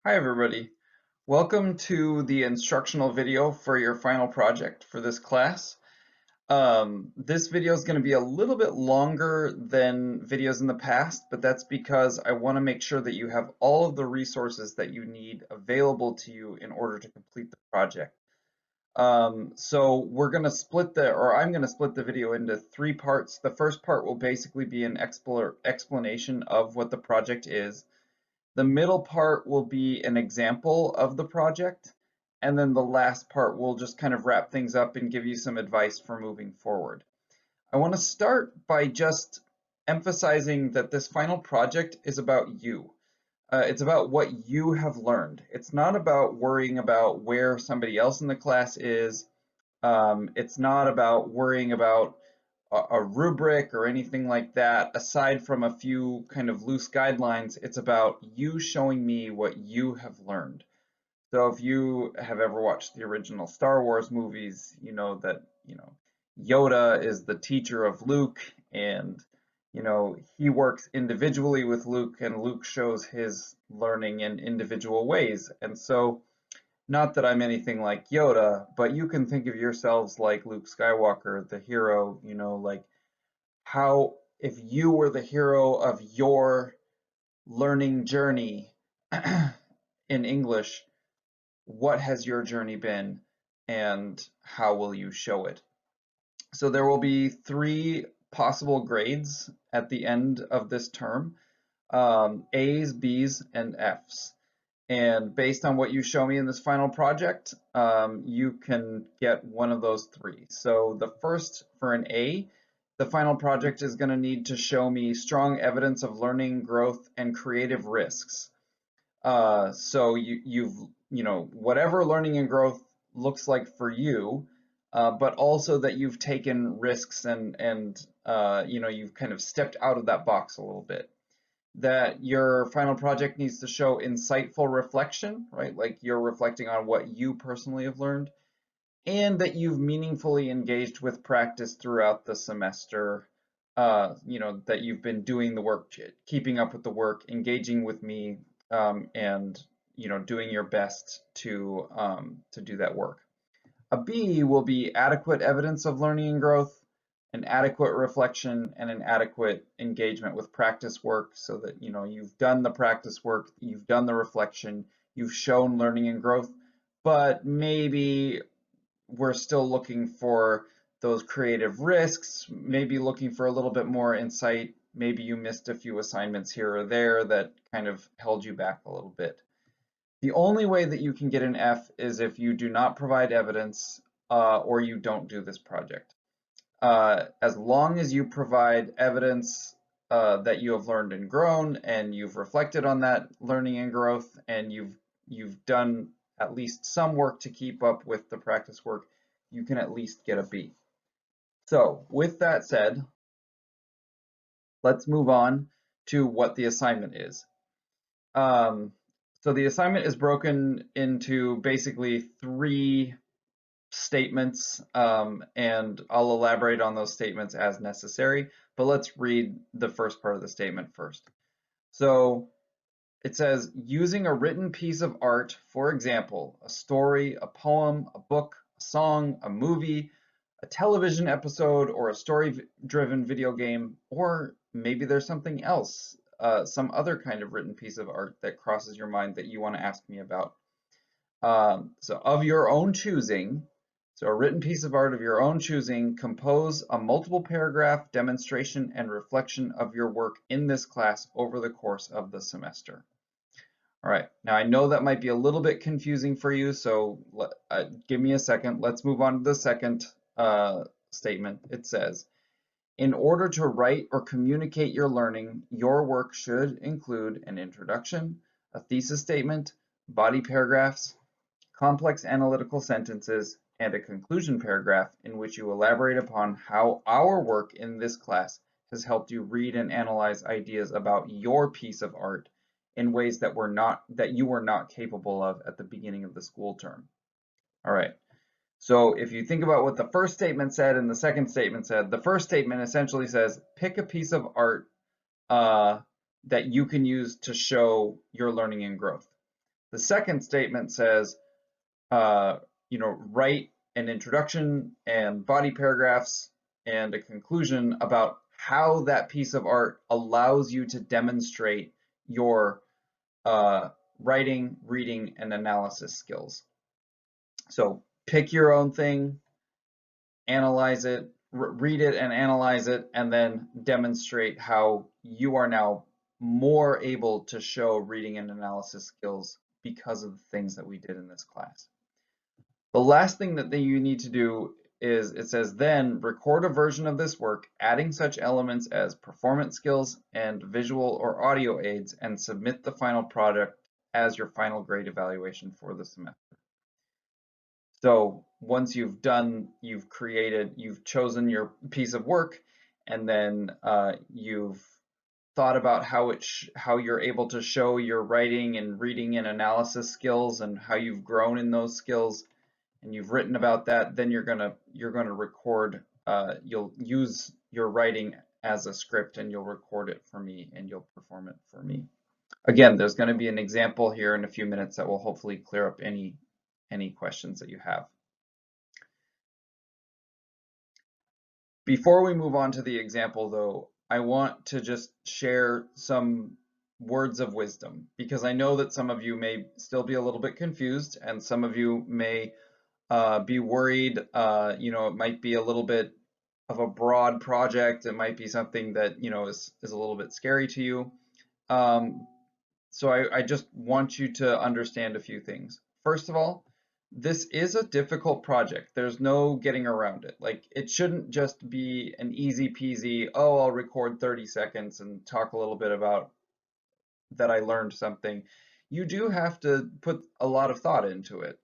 Hi everybody. Welcome to the instructional video for your final project for this class. This video is going to be a little bit longer than videos in the past, but that's because I want to make sure that you have all of the resources that you need available to you in order to complete the project. So I'm going to split the video into three parts. The first part will basically be an explanation of what the project is. The middle part will be an example of the project, and then the last part will just kind of wrap things up and give you some advice for moving forward. I want to start by just emphasizing that this final project is about you. It's about what you have learned. It's not about worrying about where somebody else in the class is. It's not about worrying about a rubric or anything like that. Aside from a few kind of loose guidelines, it's about you showing me what you have learned. So if you have ever watched the original Star Wars movies, you know that, Yoda is the teacher of Luke, and, he works individually with Luke, and Luke shows his learning in individual ways. And so not that I'm anything like Yoda, but you can think of yourselves like Luke Skywalker, the hero, like how if you were the hero of your learning journey in English, what has your journey been and how will you show it? So there will be three possible grades at the end of this term, A's, B's, and F's. And based on what you show me in this final project, you can get one of those three. So the first, for an A, the final project is going to need to show me strong evidence of learning, growth, and creative risks. So whatever learning and growth looks like for you, but also that you've taken risks and you've kind of stepped out of that box a little bit. That your final project needs to show insightful reflection, right? Like you're reflecting on what you personally have learned, and that you've meaningfully engaged with practice throughout the semester. That you've been doing the work, keeping up with the work, engaging with me, and doing your best to do that work. A B will be adequate evidence of learning and growth, an adequate reflection, and an adequate engagement with practice work so that you've done the practice work, you've done the reflection, you've shown learning and growth, but maybe we're still looking for those creative risks, maybe looking for a little bit more insight. Maybe you missed a few assignments here or there that kind of held you back a little bit. The only way that you can get an F is if you do not provide evidence or you don't do this project. As long as you provide evidence that you have learned and grown and you've reflected on that learning and growth and you've done at least some work to keep up with the practice work, you can at least get a B. So with that said, let's move on to what the assignment is. So the assignment is broken into basically three statements, and I'll elaborate on those statements as necessary, but let's read the first part of the statement first. So it says, using a written piece of art, for example, a story, a poem, a book, a song, a movie, a television episode, or a story-driven video game, or maybe there's something else, some other kind of written piece of art that crosses your mind that you want to ask me about. So of your own choosing, so a written piece of art of your own choosing, compose a multiple paragraph demonstration and reflection of your work in this class over the course of the semester. All right, now I know that might be a little bit confusing for you, so give me a second. Let's move on to the second statement. It says, in order to write or communicate your learning, your work should include an introduction, a thesis statement, body paragraphs, complex analytical sentences, and a conclusion paragraph in which you elaborate upon how our work in this class has helped you read and analyze ideas about your piece of art in ways that you were not capable of at the beginning of the school term. All right. So if you think about what the first statement said and the second statement said, the first statement essentially says, pick a piece of art that you can use to show your learning and growth. The second statement says, write an introduction and body paragraphs and a conclusion about how that piece of art allows you to demonstrate your writing, reading, and analysis skills. So pick your own thing, analyze it, read it and analyze it, and then demonstrate how you are now more able to show reading and analysis skills because of the things that we did in this class. The last thing that you need to do is, it says, then record a version of this work, adding such elements as performance skills and visual or audio aids, and submit the final product as your final grade evaluation for the semester. So once you've chosen your piece of work, and then you've thought about how you're able to show your writing and reading and analysis skills and how you've grown in those skills, and you've written about that, then you're gonna record. You'll use your writing as a script, and you'll record it for me, and you'll perform it for me. Again, there's going to be an example here in a few minutes that will hopefully clear up any questions that you have. Before we move on to the example, though, I want to just share some words of wisdom, because I know that some of you may still be a little bit confused, and some of you may be worried. It might be a little bit of a broad project. It might be something that is a little bit scary to you. So I just want you to understand a few things. First of all, this is a difficult project. There's no getting around it. Like, it shouldn't just be an easy peasy, oh, I'll record 30 seconds and talk a little bit about that I learned something. You do have to put a lot of thought into it.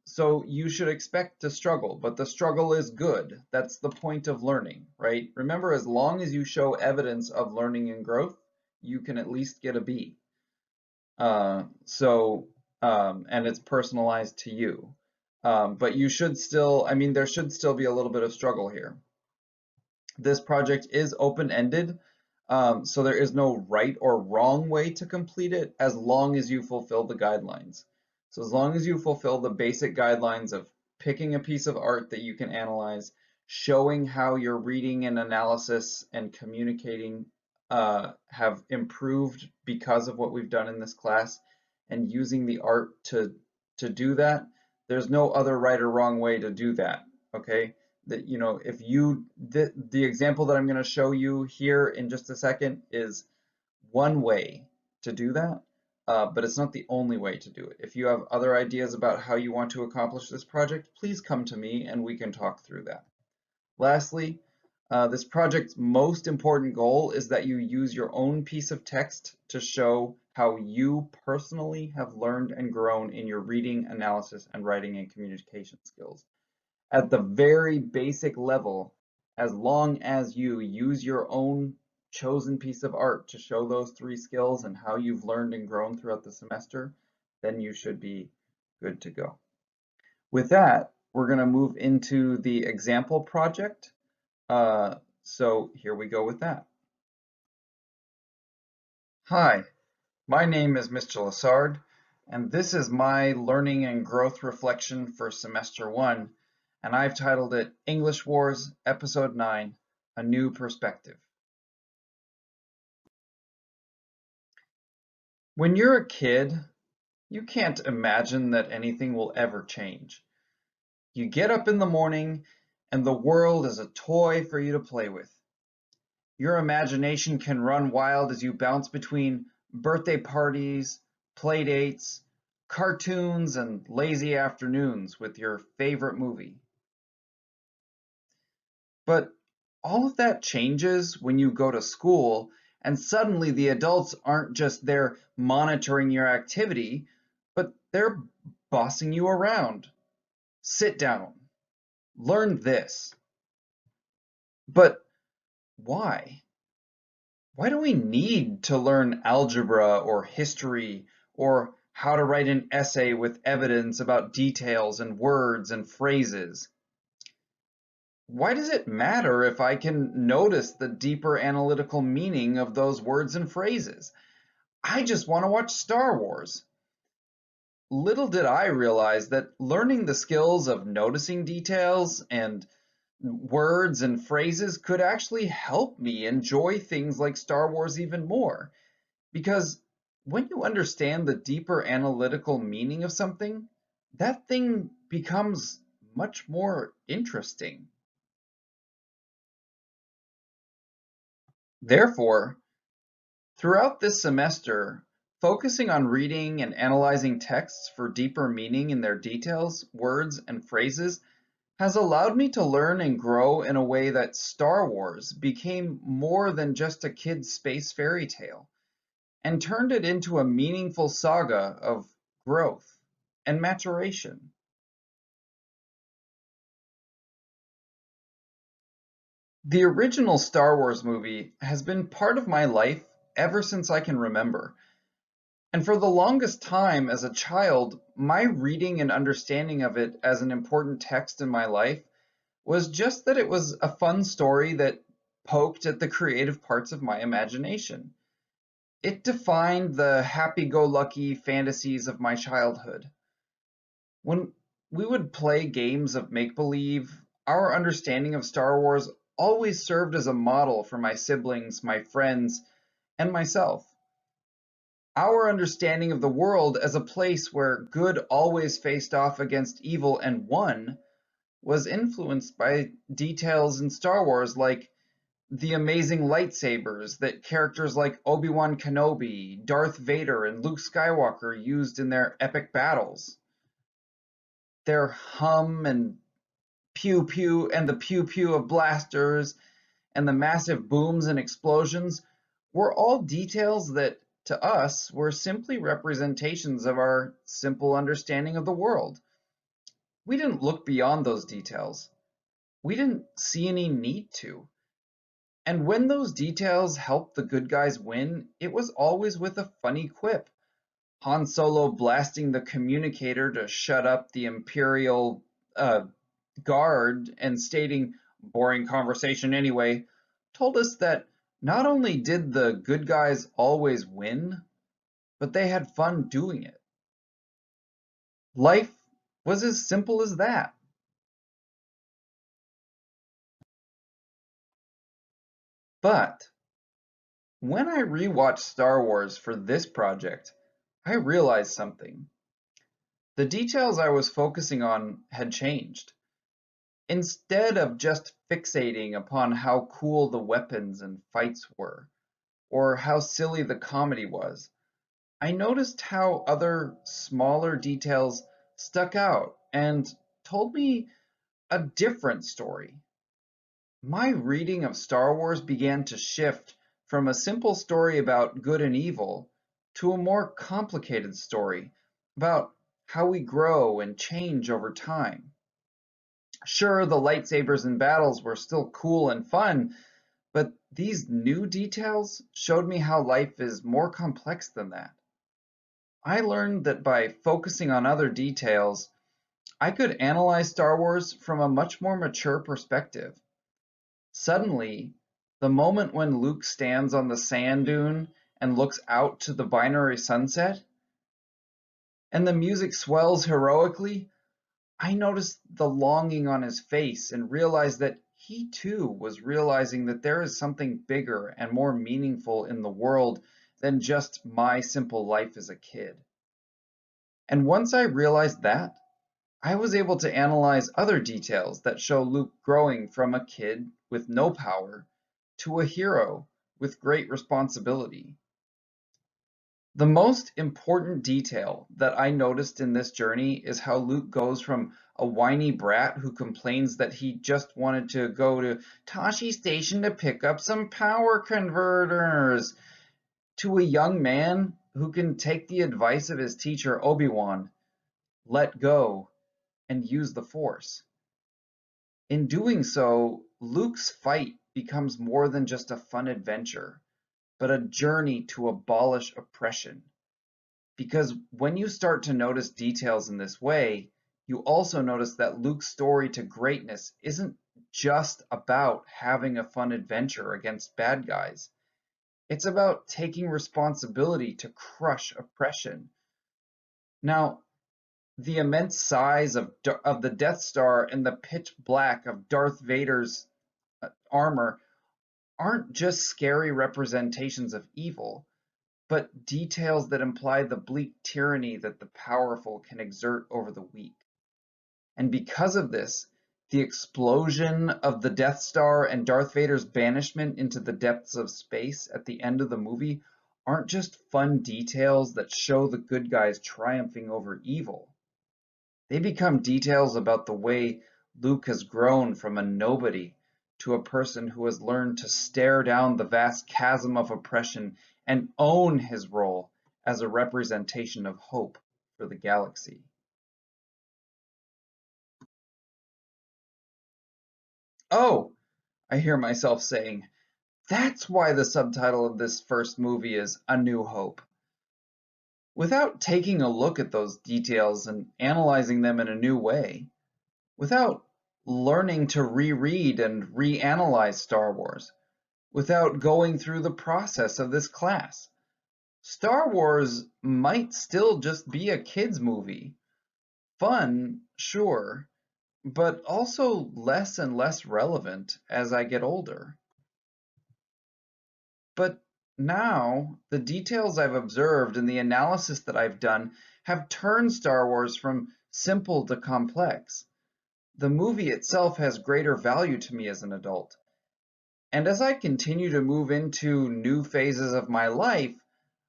So you should expect to struggle, but the struggle is good. That's the point of learning, right? Remember, as long as you show evidence of learning and growth, you can at least get a B. And it's personalized to you. But you should still, there should still be a little bit of struggle here. This project is open-ended, so there is no right or wrong way to complete it, as long as you fulfill the guidelines. So as long as you fulfill the basic guidelines of picking a piece of art that you can analyze, showing how your reading and analysis and communicating have improved because of what we've done in this class, and using the art to do that, there's no other right or wrong way to do that, okay? That, if the example that I'm going to show you here in just a second is one way to do that, but it's not the only way to do it. If you have other ideas about how you want to accomplish this project, please come to me and we can talk through that. Lastly, this project's most important goal is that you use your own piece of text to show how you personally have learned and grown in your reading, analysis, and writing and communication skills. At the very basic level, as long as you use your own chosen piece of art to show those 3 skills and how you've learned and grown throughout the semester, then you should be good to go. With that, we're going to move into the example project. So here we go with that. Hi, my name is Mr. Lassard, and this is my learning and growth reflection for semester 1, and I've titled it English Wars, Episode 9, A New Perspective. When you're a kid, you can't imagine that anything will ever change. You get up in the morning, and the world is a toy for you to play with. Your imagination can run wild as you bounce between birthday parties, play dates, cartoons, and lazy afternoons with your favorite movie. But all of that changes when you go to school, and suddenly the adults aren't just there monitoring your activity, but they're bossing you around. Sit down. Learn this. But why? Why do we need to learn algebra or history or how to write an essay with evidence about details and words and phrases? Why does it matter if I can notice the deeper analytical meaning of those words and phrases? I just want to watch Star Wars. Little did I realize that learning the skills of noticing details and words and phrases could actually help me enjoy things like Star Wars even more. Because when you understand the deeper analytical meaning of something, that thing becomes much more interesting. Therefore, throughout this semester, focusing on reading and analyzing texts for deeper meaning in their details, words, and phrases has allowed me to learn and grow in a way that Star Wars became more than just a kid's space fairy tale and turned it into a meaningful saga of growth and maturation. The original Star Wars movie has been part of my life ever since I can remember. And for the longest time as a child, my reading and understanding of it as an important text in my life was just that it was a fun story that poked at the creative parts of my imagination. It defined the happy-go-lucky fantasies of my childhood. When we would play games of make-believe, our understanding of Star Wars always served as a model for my siblings, my friends, and myself. Our understanding of the world as a place where good always faced off against evil and won was influenced by details in Star Wars like the amazing lightsabers that characters like Obi-Wan Kenobi, Darth Vader, and Luke Skywalker used in their epic battles. Their hum and pew pew and the pew pew of blasters and the massive booms and explosions were all details that, to us, were simply representations of our simple understanding of the world. We didn't look beyond those details. We didn't see any need to. And when those details helped the good guys win, it was always with a funny quip. Han Solo blasting the communicator to shut up the Imperial guard and stating, boring conversation anyway, told us that not only did the good guys always win, but they had fun doing it. Life was as simple as that. But when I rewatched Star Wars for this project, I realized something. The details I was focusing on had changed. Instead of just fixating upon how cool the weapons and fights were, or how silly the comedy was, I noticed how other smaller details stuck out and told me a different story. My reading of Star Wars began to shift from a simple story about good and evil to a more complicated story about how we grow and change over time. Sure, the lightsabers and battles were still cool and fun, but these new details showed me how life is more complex than that. I learned that by focusing on other details, I could analyze Star Wars from a much more mature perspective. Suddenly, the moment when Luke stands on the sand dune and looks out to the binary sunset, and the music swells heroically, I noticed the longing on his face and realized that he too was realizing that there is something bigger and more meaningful in the world than just my simple life as a kid. And once I realized that, I was able to analyze other details that show Luke growing from a kid with no power to a hero with great responsibility. The most important detail that I noticed in this journey is how Luke goes from a whiny brat who complains that he just wanted to go to Tashi Station to pick up some power converters to a young man who can take the advice of his teacher Obi-Wan, let go, and use the Force. In doing so, Luke's fight becomes more than just a fun adventure, but a journey to abolish oppression. Because when you start to notice details in this way, you also notice that Luke's story to greatness isn't just about having a fun adventure against bad guys. It's about taking responsibility to crush oppression. Now, the immense size of the Death Star and the pitch black of Darth Vader's armor aren't just scary representations of evil, but details that imply the bleak tyranny that the powerful can exert over the weak. And because of this, the explosion of the Death Star and Darth Vader's banishment into the depths of space at the end of the movie aren't just fun details that show the good guys triumphing over evil. They become details about the way Luke has grown from a nobody to a person who has learned to stare down the vast chasm of oppression and own his role as a representation of hope for the galaxy. Oh, I hear myself saying, that's why the subtitle of this first movie is A New Hope. Without taking a look at those details and analyzing them in a new way, without learning to reread and reanalyze Star Wars, without going through the process of this class, Star Wars might still just be a kid's movie. Fun, sure, but also less and less relevant as I get older. But now, the details I've observed and the analysis that I've done have turned Star Wars from simple to complex. The movie itself has greater value to me as an adult. And as I continue to move into new phases of my life,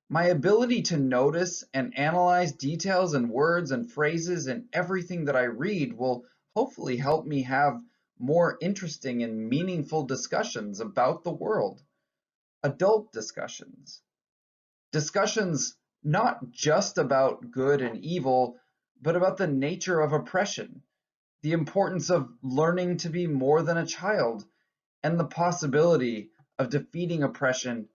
my ability to notice and analyze details and words and phrases in everything that I read will hopefully help me have more interesting and meaningful discussions about the world. Adult discussions. Discussions not just about good and evil, but about the nature of oppression, the importance of learning to be more than a child, and the possibility of defeating oppression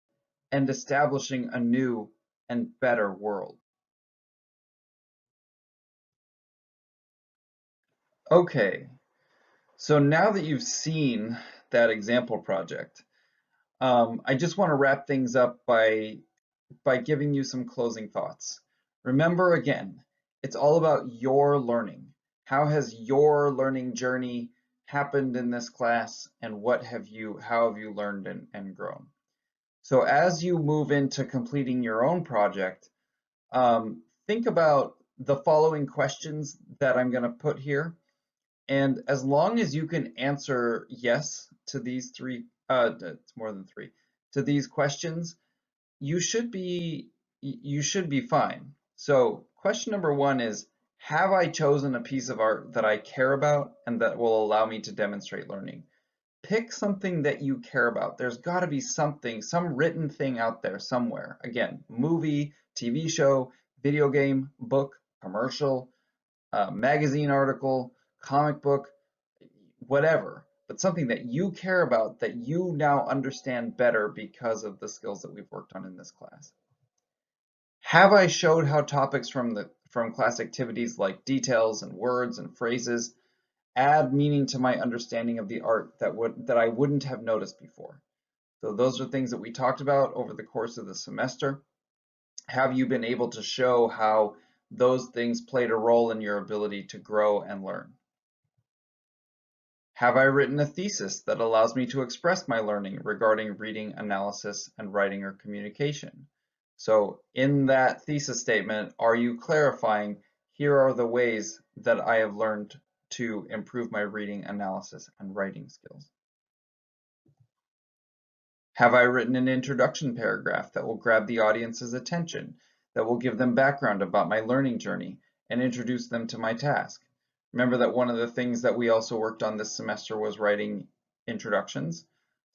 and establishing a new and better world. Okay, so now that you've seen that example project, I just want to wrap things up by giving you some closing thoughts. Remember again, it's all about your learning. How has your learning journey happened in this class, and how have you learned and grown? So as you move into completing your own project, think about the following questions that I'm going to put here. And as long as you can answer yes to these three, it's more than three, to these questions, you should be fine. So question number one is, have I chosen a piece of art that I care about and that will allow me to demonstrate learning? Pick something that you care about. There's got to be something, some written thing out there somewhere. Again, movie, TV show, video game, book, commercial, magazine article, comic book, whatever, but something that you care about that you now understand better because of the skills that we've worked on in this class. Have I showed how topics from class activities like details and words and phrases add meaning to my understanding of the art that I wouldn't have noticed before? So those are things that we talked about over the course of the semester. Have you been able to show how those things played a role in your ability to grow and learn? Have I written a thesis that allows me to express my learning regarding reading, analysis, and writing or communication? So in that thesis statement, are you clarifying, here are the ways that I have learned to improve my reading, analysis, and writing skills? Have I written an introduction paragraph that will grab the audience's attention, that will give them background about my learning journey, and introduce them to my task? Remember that one of the things that we also worked on this semester was writing introductions.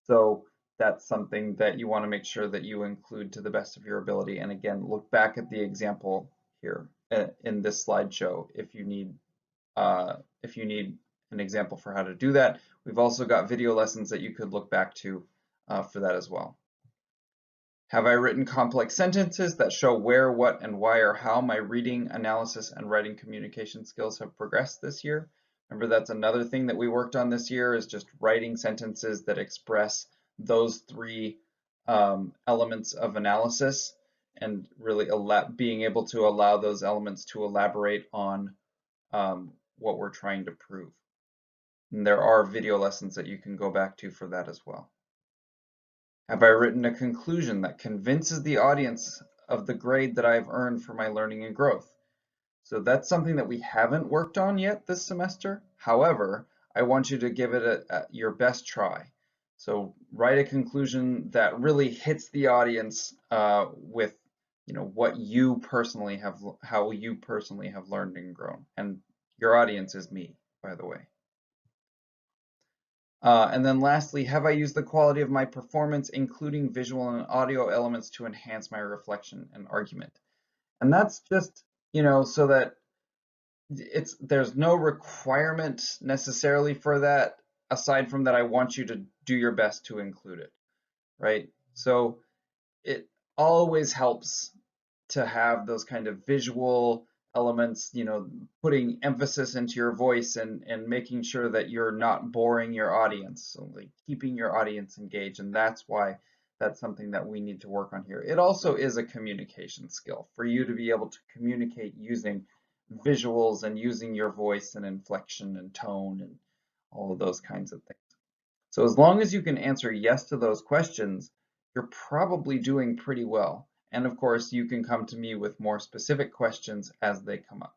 So that's something that you want to make sure that you include to the best of your ability. And again, look back at the example here in this slideshow if you need an example for how to do that. We've also got video lessons that you could look back to for that as well. Have I written complex sentences that show where, what, and why or how my reading, analysis, and writing communication skills have progressed this year? Remember, that's another thing that we worked on this year, is just writing sentences that express those three elements of analysis, and really being able to allow those elements to elaborate on what we're trying to prove. And there are video lessons that you can go back to for that as well. Have I written a conclusion that convinces the audience of the grade that I've earned for my learning and growth? So that's something that we haven't worked on yet this semester. However, I want you to give it your best try. So write a conclusion that really hits the audience with, what you personally have, how you personally have learned and grown. And your audience is me, by the way. And then lastly, have I used the quality of my performance, including visual and audio elements, to enhance my reflection and argument? And that's just, so that there's no requirement necessarily for that, aside from that I want you to do your best to include it, right? So it always helps to have those kind of visual elements, putting emphasis into your voice and making sure that you're not boring your audience, so like keeping your audience engaged. And that's why that's something that we need to work on here. It also is a communication skill for you to be able to communicate using visuals and using your voice and inflection and tone and all of those kinds of things. So as long as you can answer yes to those questions, you're probably doing pretty well. And of course, you can come to me with more specific questions as they come up.